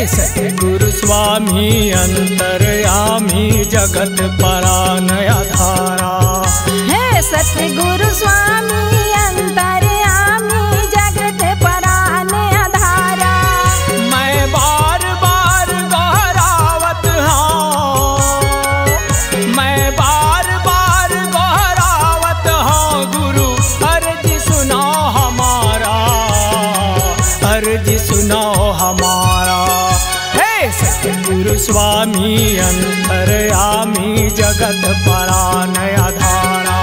सतगुरु स्वामी अंतर्यामी जगत परान आधारा। हे सतगुरु स्वामी अंतर्यामी जगत परान आधारा। मैं बार बार दोहरावत हाँ, मैं बार बार दोहरावत हाँ, गुरु अर्जी सुनाओ हमारा, अर्जी सुनाओ हमारा। सतगुरु स्वामी अंतर्यामी जगत परान आधारा।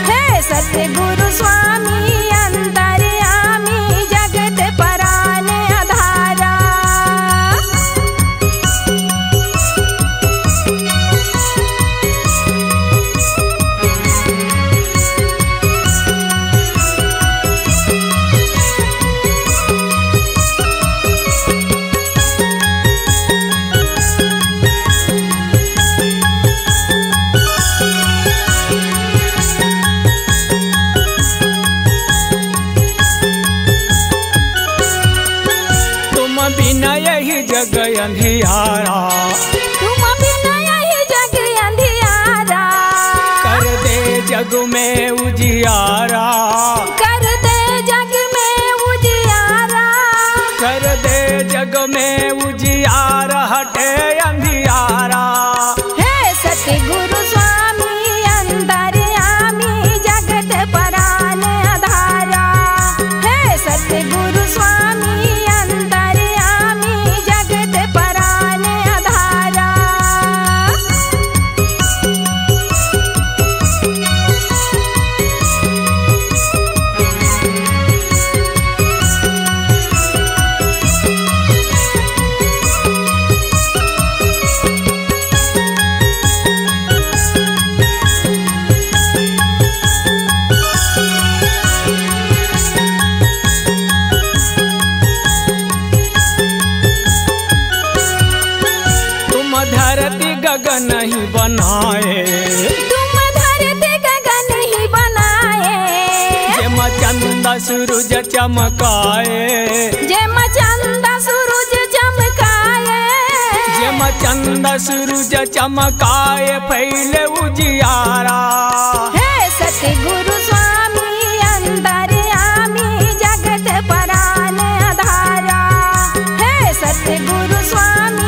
हे सतगुरु स्वामी अंतर्यामी जगत परान आधारा। बिना यही जग अंधियारा, तुम बिना यही जग अंधियारा। कर दे जग में उजियारा, कर दे जग में उजियारा। कर दे जग में उजियारा, हटे अंधियारा। हे सतगुरु स्वामी अंतर्यामी जगत परान आधारा। हे सतगुरु स्वामी धरती गगन ही बनाए, तुम धरती गगन ही बनाए। जेम चंद सूरज चमकाए, जेम चंद सूरज चमकाए। जेम चंद सूरज चमकाए, पहले उजियारा। हे सतगुरु स्वामी अंतर्यामी जगत परान आधारा। हे सतगुरु स्वामी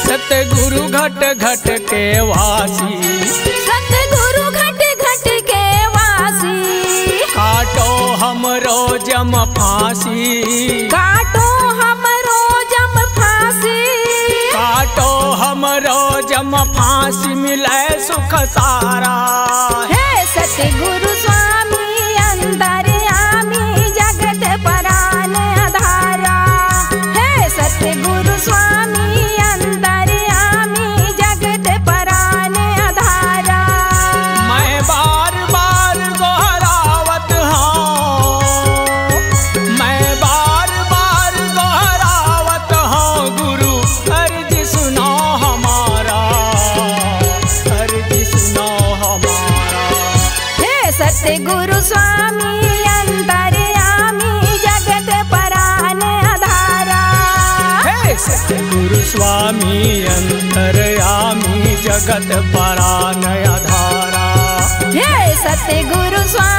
सतगुरु घट घट के वासी, सतगुरु घट घट के वासी। काटो हमरो जम फांसी, काटो हमरो जम फांसी। काटो हमरो जम फांसी, मिले सुख सारा। हे सतगुरु स्वामी अंतर्यामी जगत परान आधारा। हे सतगुरु स्वामी सतगुरु स्वामी अंतर्यामी जगत परान आधारा। हे सतगुरु स्वामी अंतर्यामी जगत परान आधारा। हे सतगुरु स्वामी